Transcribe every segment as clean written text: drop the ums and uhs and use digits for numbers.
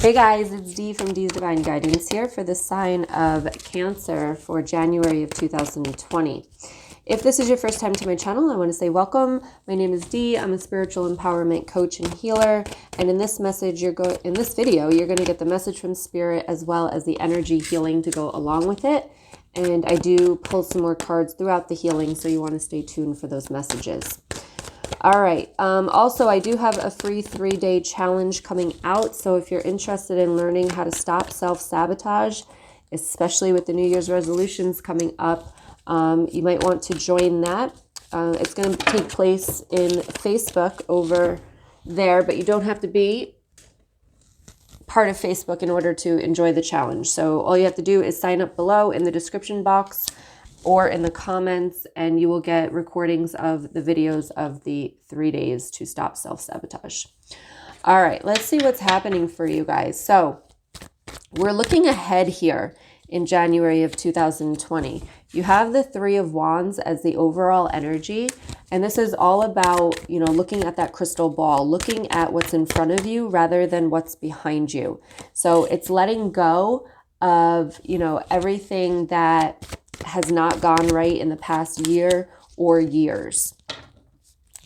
Hey guys, it's Dee from DeesDivineGuidance here for the sign of Cancer for January of 2020. If this is your first time to my channel, I want to say welcome. My name is Dee. I'm a spiritual empowerment coach and healer. And in this message, in this video, you're going to get the message from Spirit as well as the energy healing to go along with it. And I do pull some more cards throughout the healing, so you want to stay tuned for those messages. All right. Also, I do have a free 3-day challenge coming out. So if you're interested in learning how to stop self-sabotage, especially with the New Year's resolutions coming up, you might want to join that. It's going to take place in Facebook over there, but you don't have to be part of Facebook in order to enjoy the challenge. So all you have to do is sign up below in the description box or in the comments, and you will get recordings of the videos of the 3 days to stop self-sabotage. All right, let's see what's happening for you guys. So we're looking ahead here in January of 2020. You have the 3 of Wands as the overall energy, and this is all about, looking at that crystal ball, looking at what's in front of you rather than what's behind you. So it's letting go of, everything that has not gone right in the past year or years.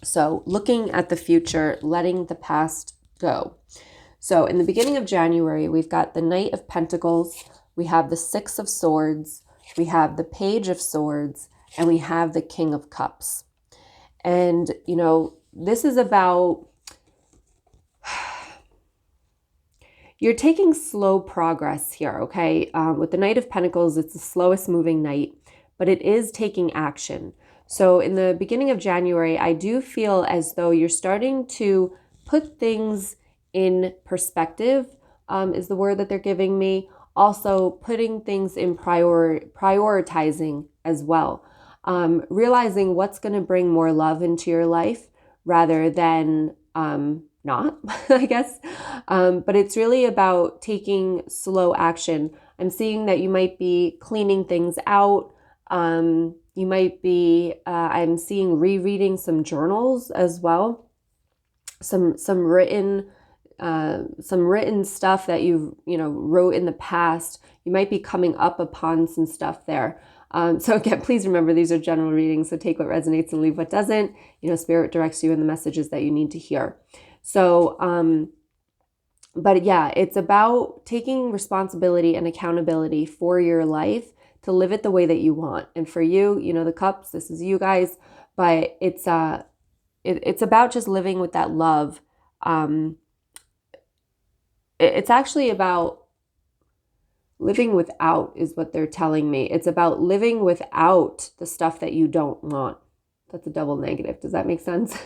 So looking at the future, letting the past go. So in the beginning of January, we've got the Knight of Pentacles, we have the 6 of Swords, we have the Page of Swords, and we have the King of Cups. And, this is about, you're taking slow progress here, okay? With the Knight of Pentacles, it's the slowest moving knight, but it is taking action. So in the beginning of January, I do feel as though you're starting to put things in perspective, is the word that they're giving me. Also putting things in prioritizing as well. Realizing what's going to bring more love into your life rather than not, I guess. But it's really about taking slow action. I'm seeing that you might be cleaning things out. You might be, I'm seeing rereading some journals as well. Some written stuff that you wrote in the past. You might be coming up upon some stuff there. So again, please remember, these are general readings, so take what resonates and leave what doesn't. Spirit directs you in the messages that you need to hear. So, but yeah, it's about taking responsibility and accountability for your life to live it the way that you want. And for you, the cups, this is you guys, but it's about just living with that love. It's actually about living without, is what they're telling me. It's about living without the stuff that you don't want. That's a double negative. Does that make sense?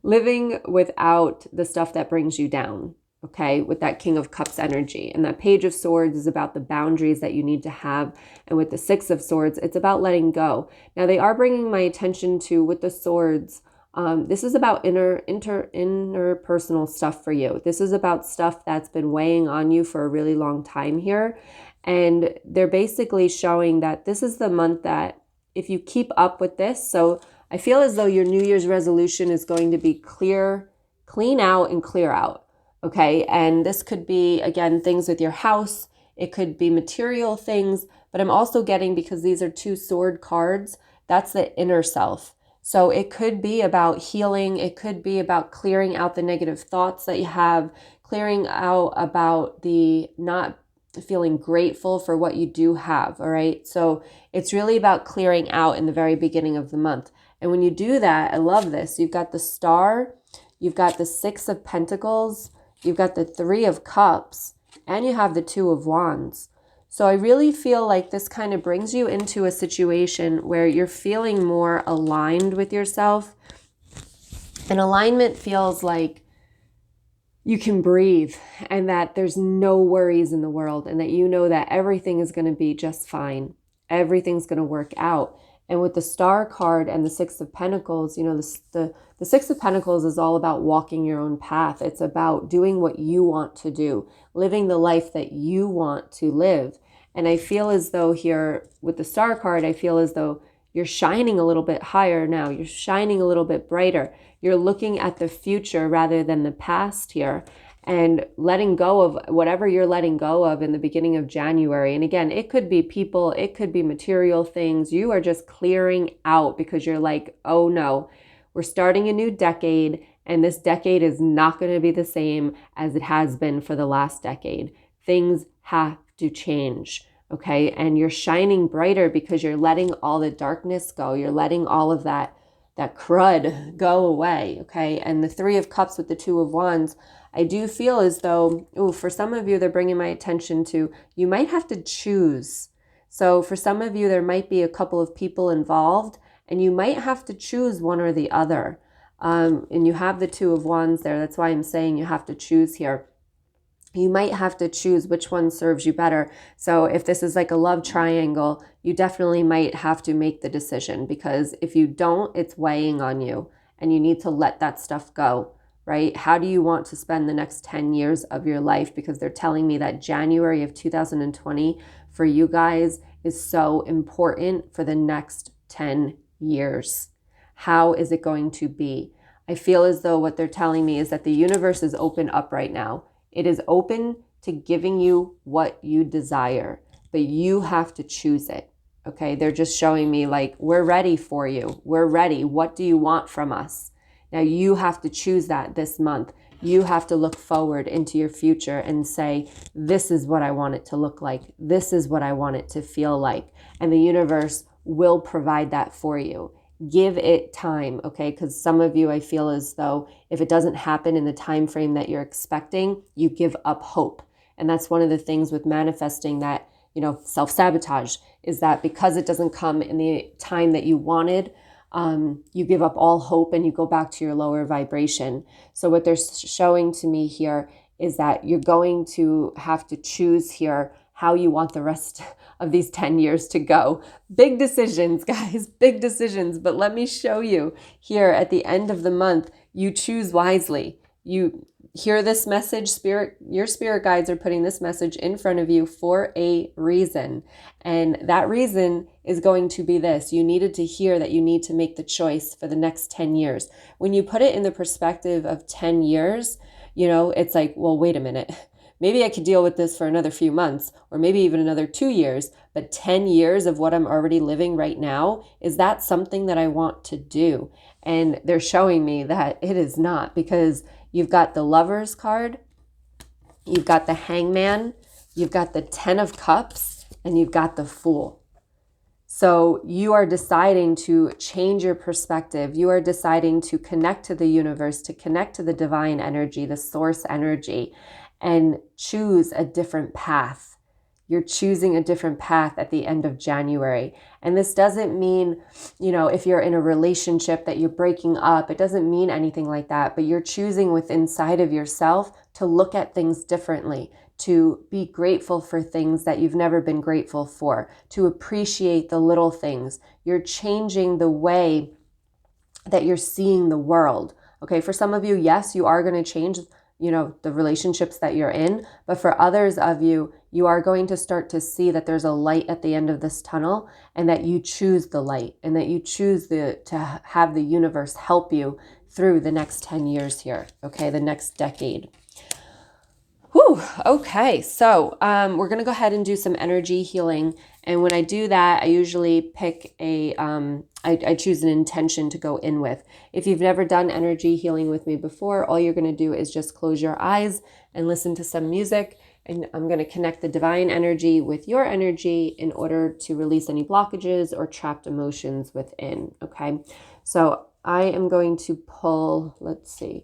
Living without the stuff that brings you down, okay, with that King of Cups energy. And that Page of Swords is about the boundaries that you need to have. And with the 6 of Swords, it's about letting go. Now, they are bringing my attention to, with the swords, this is about interpersonal stuff for you. This is about stuff that's been weighing on you for a really long time here. And they're basically showing that this is the month that if you keep up with this, so I feel as though your New Year's resolution is going to be clean out and clear out, okay? And this could be, again, things with your house. It could be material things, but I'm also getting, because these are 2 sword cards, that's the inner self. So it could be about healing. It could be about clearing out the negative thoughts that you have, clearing out about the not feeling grateful for what you do have, all right? So it's really about clearing out in the very beginning of the month. And when you do that, I love this. You've got the Star, you've got the 6 of Pentacles, you've got the 3 of Cups, and you have the 2 of Wands. So I really feel like this kind of brings you into a situation where you're feeling more aligned with yourself. And alignment feels like you can breathe and that there's no worries in the world, and that that everything is going to be just fine. Everything's going to work out. And with the Star card and the 6 of Pentacles, the 6 of Pentacles is all about walking your own path. It's about doing what you want to do, living the life that you want to live. And I feel as though here with the Star card, I feel as though you're shining a little bit higher now. You're shining a little bit brighter. You're looking at the future rather than the past here. and letting go of whatever you're letting go of in the beginning of January. And again, it could be people, it could be material things. You are just clearing out because you're like, oh no, we're starting a new decade, and this decade is not going to be the same as it has been for the last decade. Things have to change, okay? And you're shining brighter because you're letting all the darkness go. You're letting all of that crud go away, okay? And the Three of Cups with the Two of Wands, I do feel as though, for some of you, they're bringing my attention to, you might have to choose. So for some of you, there might be a couple of people involved, and you might have to choose one or the other. And you have the Two of Wands there. That's why I'm saying you have to choose here. You might have to choose which one serves you better. So if this is like a love triangle, you definitely might have to make the decision, because if you don't, it's weighing on you and you need to let that stuff go, right? How do you want to spend the next 10 years of your life? Because they're telling me that January of 2020 for you guys is so important for the next 10 years. How is it going to be? I feel as though what they're telling me is that the universe is open up right now. It is open to giving you what you desire, but you have to choose it. Okay, they're just showing me like, we're ready for you. We're ready. What do you want from us? Now you have to choose that this month. You have to look forward into your future and say, this is what I want it to look like. This is what I want it to feel like. And the universe will provide that for you. Give it time, okay? Because some of you, I feel as though if it doesn't happen in the time frame that you're expecting, you give up hope. And that's one of the things with manifesting that, self-sabotage, is that because it doesn't come in the time that you wanted, you give up all hope and you go back to your lower vibration. So what they're showing to me here is that you're going to have to choose here how you want the rest of these 10 years to go. Big decisions, guys, big decisions. But let me show you here at the end of the month, you choose wisely. You hear this message, your spirit guides are putting this message in front of you for a reason. And that reason is going to be this. You needed to hear that you need to make the choice for the next 10 years. When you put it in the perspective of 10 years, it's like, well, wait a minute. Maybe I could deal with this for another few months, or maybe even another 2 years, but 10 years of what I'm already living right now, is that something that I want to do? And they're showing me that it is not, because you've got the Lovers card, you've got the Hangman, you've got the Ten of Cups, and you've got the Fool. So you are deciding to change your perspective. You are deciding to connect to the universe, to connect to the divine energy, the source energy, and choose a different path. You're choosing a different path at the end of January. And this doesn't mean, if you're in a relationship that you're breaking up, it doesn't mean anything like that, but you're choosing within inside of yourself to look at things differently, to be grateful for things that you've never been grateful for, to appreciate the little things. You're changing the way that you're seeing the world. Okay, for some of you, yes, you are going to change the relationships that you're in. But for others of you, you are going to start to see that there's a light at the end of this tunnel, and that you choose the light, and that you choose to have the universe help you through the next 10 years here. Okay, the next decade. Whew, okay, so we're going to go ahead and do some energy healing. And when I do that, I usually pick I choose an intention to go in with. If you've never done energy healing with me before, all you're going to do is just close your eyes and listen to some music. And I'm going to connect the divine energy with your energy in order to release any blockages or trapped emotions within, okay? So I am going to pull, let's see,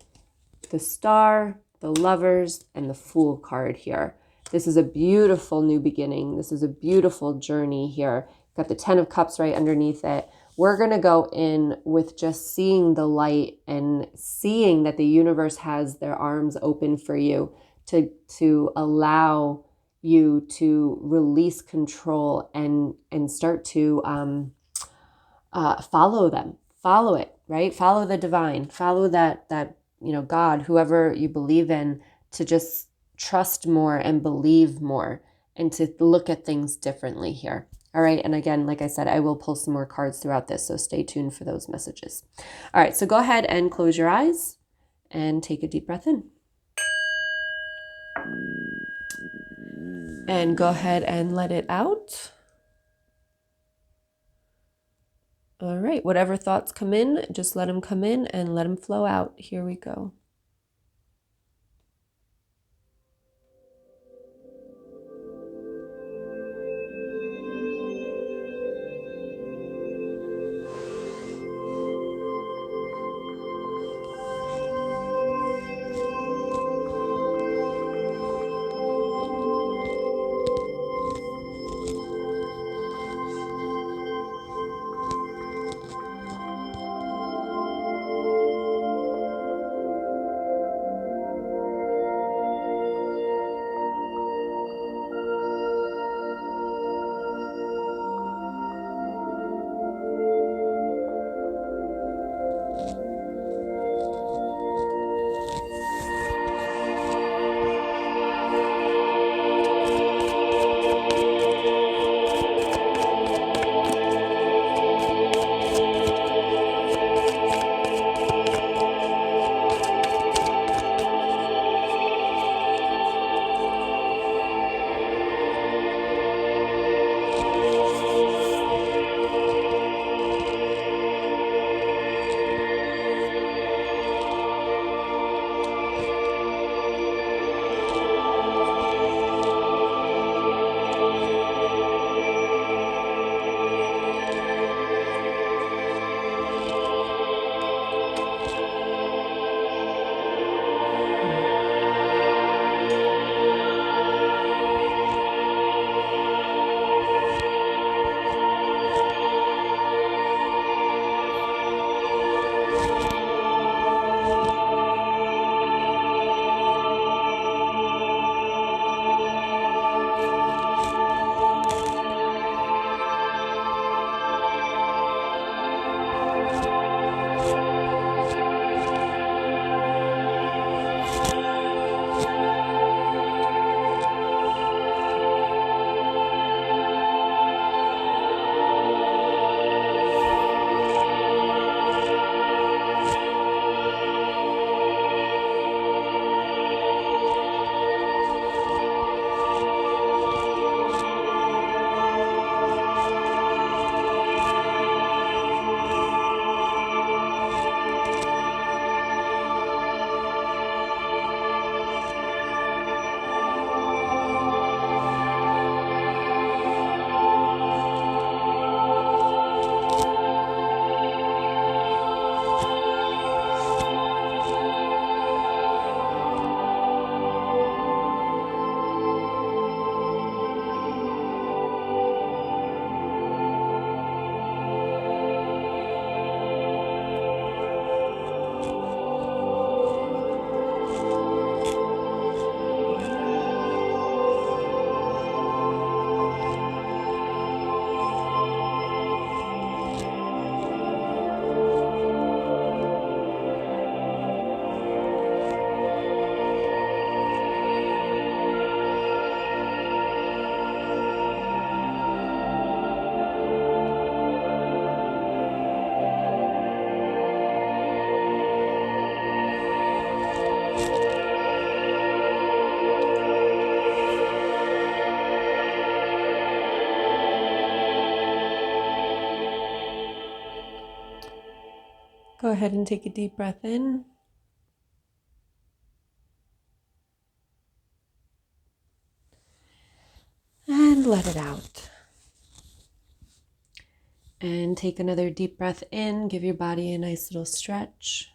the Star, the Lovers, and the Fool card here. This is a beautiful new beginning. This is a beautiful journey here. Got the Ten of Cups right underneath it. We're going to go in with just seeing the light and seeing that the universe has their arms open for you to allow you to release control and start to follow them. Follow it, right? Follow the divine. Follow that God, whoever you believe in, to just trust more and believe more and to look at things differently here. All right. And again, like I said, I will pull some more cards throughout this, so stay tuned for those messages. All right. So go ahead and close your eyes and take a deep breath in. And go ahead and let it out. All right, whatever thoughts come in, just let them come in and let them flow out. Here we go. Go ahead and take a deep breath in. And let it out. And take another deep breath in. Give your body a nice little stretch.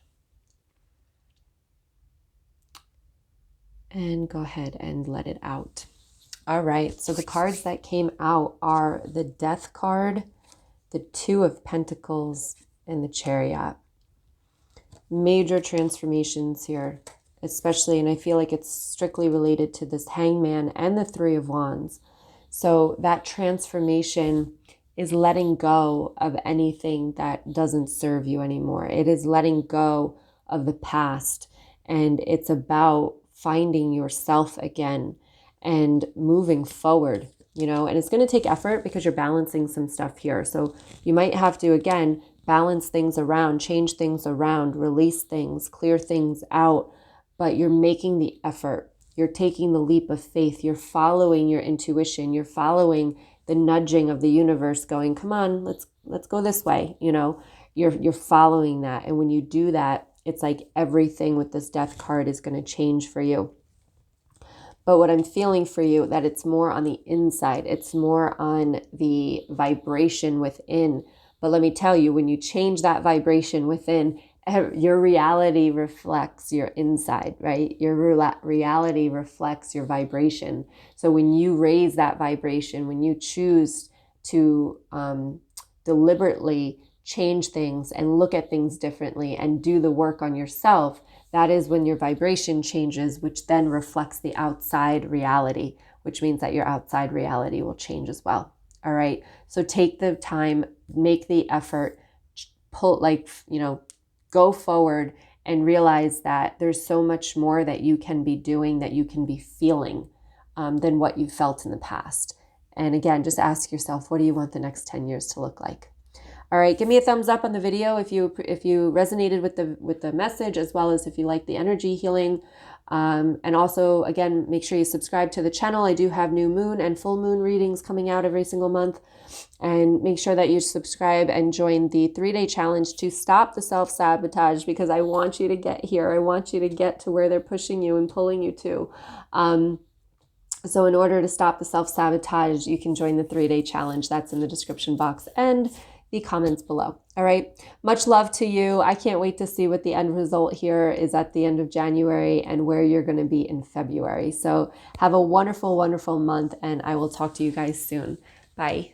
And go ahead and let it out. All right, so the cards that came out are the Death card, the Two of Pentacles, and the Chariot. Major transformations here, especially, and I feel like it's strictly related to this Hangman and the Three of Wands. So that transformation is letting go of anything that doesn't serve you anymore. It is letting go of the past, and it's about finding yourself again and moving forward, you know, and it's going to take effort because you're balancing some stuff here. So you might have to, again, balance things around, change things around, release things, clear things out, but you're making the effort. You're taking the leap of faith. You're following your intuition. You're following the nudging of the universe going, come on, let's go this way. You know, you're following that. And when you do that, it's like everything with this death card is going to change for you. But what I'm feeling for you, that it's more on the inside. It's more on the vibration within. But let me tell you, when you change that vibration within, your reality reflects your inside, right? Your reality reflects your vibration. So when you raise that vibration, when you choose to deliberately change things and look at things differently and do the work on yourself, that is when your vibration changes, which then reflects the outside reality, which means that your outside reality will change as well. All right. So take the time, make the effort, pull, like, you know, go forward and realize that there's so much more that you can be doing, that you can be feeling than what you felt in the past. And again, just ask yourself, what do you want the next 10 years to look like? All right, give me a thumbs up on the video if you resonated with the message, as well as if you like the energy healing. And also, again, make sure you subscribe to the channel. I do have new moon and full moon readings coming out every single month. And make sure that you subscribe and join the 3-day challenge to stop the self-sabotage, because I want you to get here. I want you to get to where they're pushing you and pulling you to. So in order to stop the self-sabotage, you can join the 3-day challenge. That's in the description box and the comments below. All right. Much love to you. I can't wait to see what the end result here is at the end of January and where you're going to be in February. So have a wonderful, wonderful month, and I will talk to you guys soon. Bye.